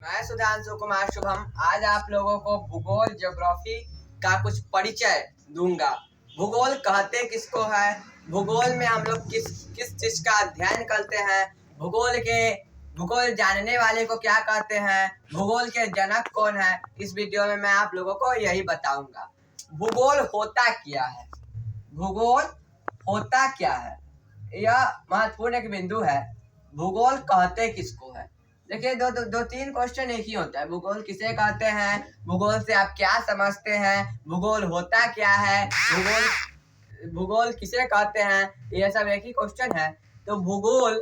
मैं सुधांशु कुमार शुभम आज आप लोगों को भूगोल ज्योग्राफी का कुछ परिचय दूंगा। भूगोल कहते किसको है, भूगोल में हम लोग किस किस चीज का अध्ययन करते हैं, भूगोल जानने वाले को क्या कहते हैं, भूगोल के जनक कौन है। इस वीडियो में मैं आप लोगों को यही बताऊंगा। भूगोल होता क्या है, भूगोल होता क्या है, यह महत्वपूर्ण एक बिंदु है। भूगोल कहते किसको है, देखिए दो तीन क्वेश्चन एक ही होता है। भूगोल किसे कहते हैं, भूगोल से आप क्या समझते हैं, भूगोल होता क्या है, भूगोल किसे कहते हैं, ये सब एक ही क्वेश्चन है। तो भूगोल,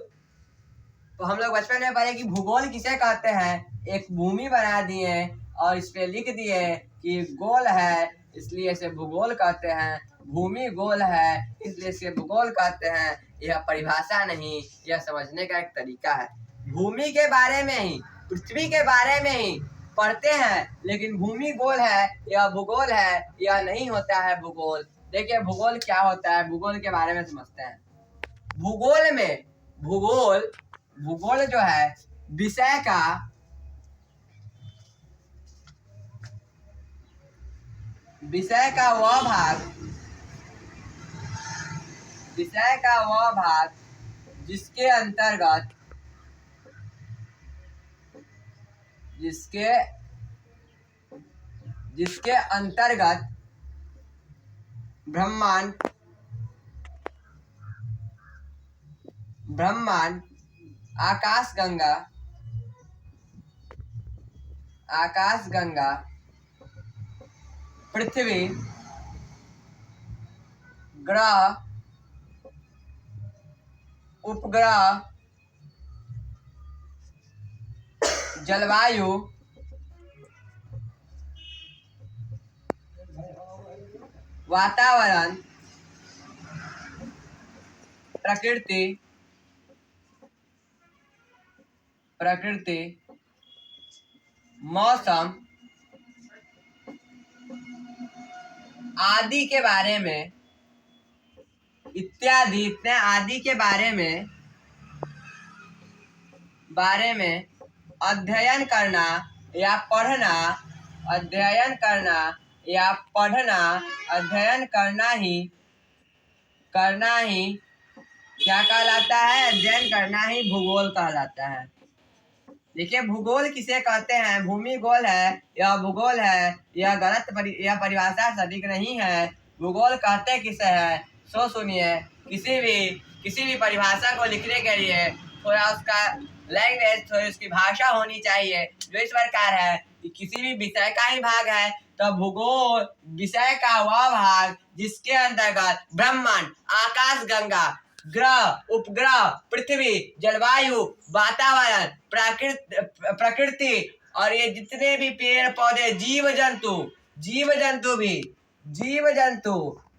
तो हम लोग बचपन में पढ़े कि भूगोल किसे कहते हैं। एक भूमि बना दिए और इस पे लिख दिए कि गोल है इसलिए इसे भूगोल कहते हैं, भूमि गोल है इसलिए इसे भूगोल कहते हैं। यह परिभाषा नहीं, यह समझने का एक तरीका है। भूमि के बारे में ही, पृथ्वी के बारे में ही पढ़ते हैं, लेकिन भूमि गोल है या भूगोल है, यह नहीं होता है भूगोल। देखिए भूगोल क्या होता है, भूगोल के बारे में समझते हैं। भूगोल में भूगोल जो है विषय का वह भाग जिसके अंतर्गत ब्रह्मांड आकाशगंगा पृथ्वी ग्रह उपग्रह जलवायु वातावरण प्रकृति मौसम आदि के बारे में इत्यादि आदि के बारे में अध्ययन करना या पढ़ना क्या कहलाता है, अध्ययन करना ही भूगोल कहलाता है। देखिए भूगोल किसे कहते हैं, भूमि गोल है या भूगोल है, यह यह परिभाषा सटीक नहीं है। भूगोल कहते किसे है, सो सुनिए। किसी भी परिभाषा को लिखने के लिए थोड़ा उसका लैंग्वेज, थोड़ी उसकी भाषा होनी चाहिए, जो इस प्रकार है कि किसी भी विषय का ही भाग है तो भूगोल विषय का वह भाग जिसके अंतर्गत ब्रह्मांड आकाशगंगा ग्रह उपग्रह पृथ्वी जलवायु वातावरण प्रकृति और ये जितने भी पेड़ पौधे जीव जंतु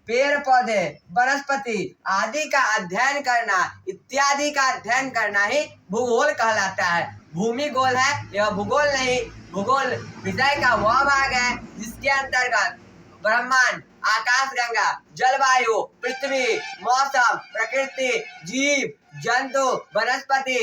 पेड़ पौधे वनस्पति आदि का अध्ययन करना इत्यादि का अध्ययन करना ही भूगोल कहलाता है। भूमि गोल है, यह भूगोल नहीं। भूगोल विषय का वह भाग है जिसके अंतर्गत ब्रह्मांड आकाशगंगा जलवायु पृथ्वी मौसम प्रकृति जीव जंतु वनस्पति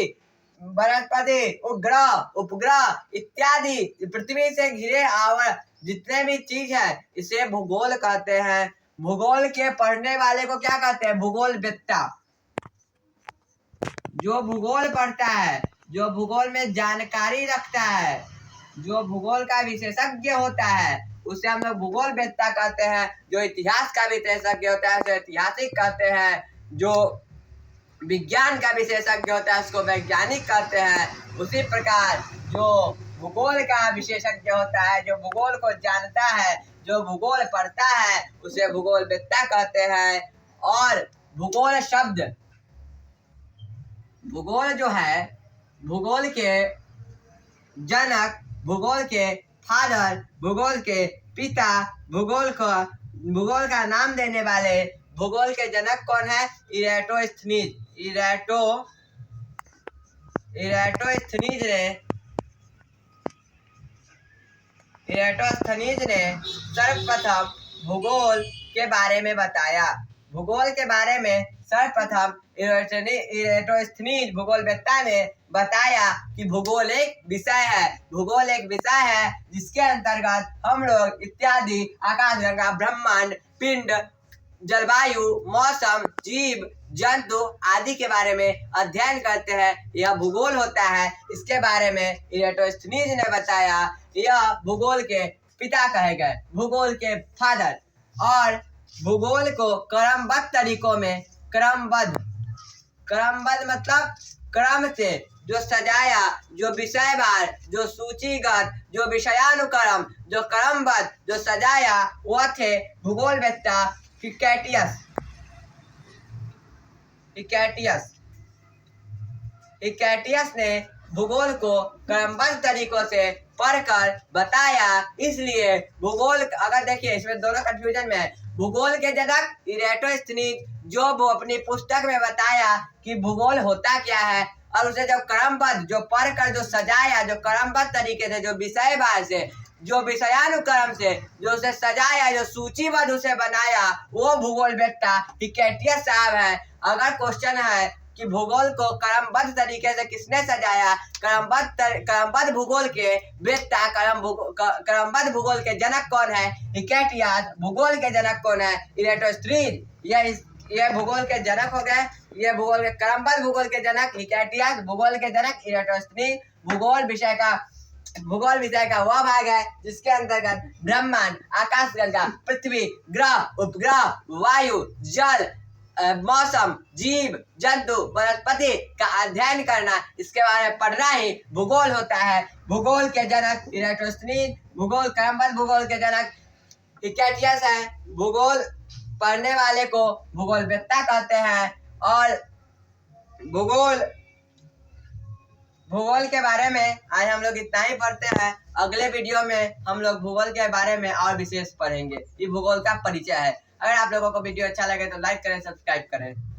उपग्रह इत्यादि पृथ्वी से घिरे आवर जितने भी चीज है इसे भूगोल कहते हैं। भूगोल के पढ़ने वाले को क्या कहते हैं, भूगोलवेत्ता। जो भूगोल पढ़ता है, जो भूगोल में जानकारी रखता है, जो भूगोल का विशेषज्ञ होता है उसे हम लोग भूगोलवेत्ता कहते हैं। जो इतिहास का विशेषज्ञ होता है उसे ऐतिहासिक कहते हैं। जो विज्ञान का विशेषज्ञ होता है उसको वैज्ञानिक कहते हैं। उसी प्रकार जो भूगोल का विशेषज्ञ होता है, जो भूगोल को जानता है, जो भूगोल पढ़ता है उसे भूगोलवेत्ता कहते हैं। और भूगोल जो है, भूगोल के जनक, भूगोल के फादर, भूगोल के पिता, भूगोल का नाम देने वाले, भूगोल के जनक कौन है, इरेटोस्थनीज ने सर्वप्रथम भूगोल के बारे में बताया। भूगोल के बारे में सर्वप्रथम इरेटोस्थनीज भूगोलवेत्ता ने बताया कि भूगोल एक विषय है। भूगोल एक विषय है जिसके अंतर्गत हम लोग इत्यादि आकाशगंगा, ब्रह्मांड, पिंड, जलवायु, मौसम, जीव जंतु आदि के बारे में अध्ययन करते हैं। यह भूगोल होता है। इसके बारे में इरेटोस्थनीज ने बताया। यह भूगोल के पिता कहे गए, भूगोल के फादर। और भूगोल को क्रमबद्ध तरीकों में क्रमबद्ध मतलब क्रम से जो सजाया, जो विषयवार, जो सूचीगत, जो विषयानुक्रम, जो क्रमबद्ध, जो सजाया, वह थे भूगोलवेत्ता हिकैटियस ने भूगोल को क्रमबद्ध तरीकों से पढ़कर बताया। इसलिए भूगोल, अगर देखिए इसमें दोनों कंफ्यूजन में है। भूगोल के जनक इरेटोस्थनीज, जो वो अपनी पुस्तक में बताया कि भूगोल होता क्या है, और उसे जब क्रमबद्ध, जो पढ़कर जो सजाया, जो क्रमबद्ध तरीके से, जो विषयवार से, जो विषयानुक्रम से, जो उसे सजाया, जो सूचीबद्ध उसे बनाया, वो भूगोलवेत्ता हिकैटियस साहब है। अगर क्वेश्चन है कि भूगोल को क्रमबद्ध तरीके से किसने सजाया, क्रमबद्ध भूगोल के वेत्ता, क्रमबद्ध भूगोल के जनक कौन है? हिकैटियस। भूगोल के जनक कौन है? इरेटोस्थनीज। ये भूगोल के जनक हो गए। ये भूगोल के क्रमबद्ध भूगोल के जनक हिकैटियस, भूगोल के जनक इरेटोस्थनीज। भूगोल विषय का वह भाग है जिसके अंतर्गत ब्रह्मांड, आकाशगंगा, पृथ्वी, ग्रह, उपग्रह, वायु, जल, मौसम, जीव जंतु, वनस्पति का अध्ययन करना, इसके बारे में पढ़ना ही भूगोल होता है। भूगोल के जनक इरेटोस्थनीज, क्रमबद्ध भूगोल के जनक हिकैटियस है। भूगोल पढ़ने वाले को भूगोलवेत्ता कहते हैं। और भूगोल के बारे में आज हम लोग इतना ही पढ़ते हैं। अगले वीडियो में हम लोग भूगोल के बारे में और विशेष पढ़ेंगे। ये भूगोल का परिचय है। अगर आप लोगों को वीडियो अच्छा लगे तो लाइक करें, सब्सक्राइब करें।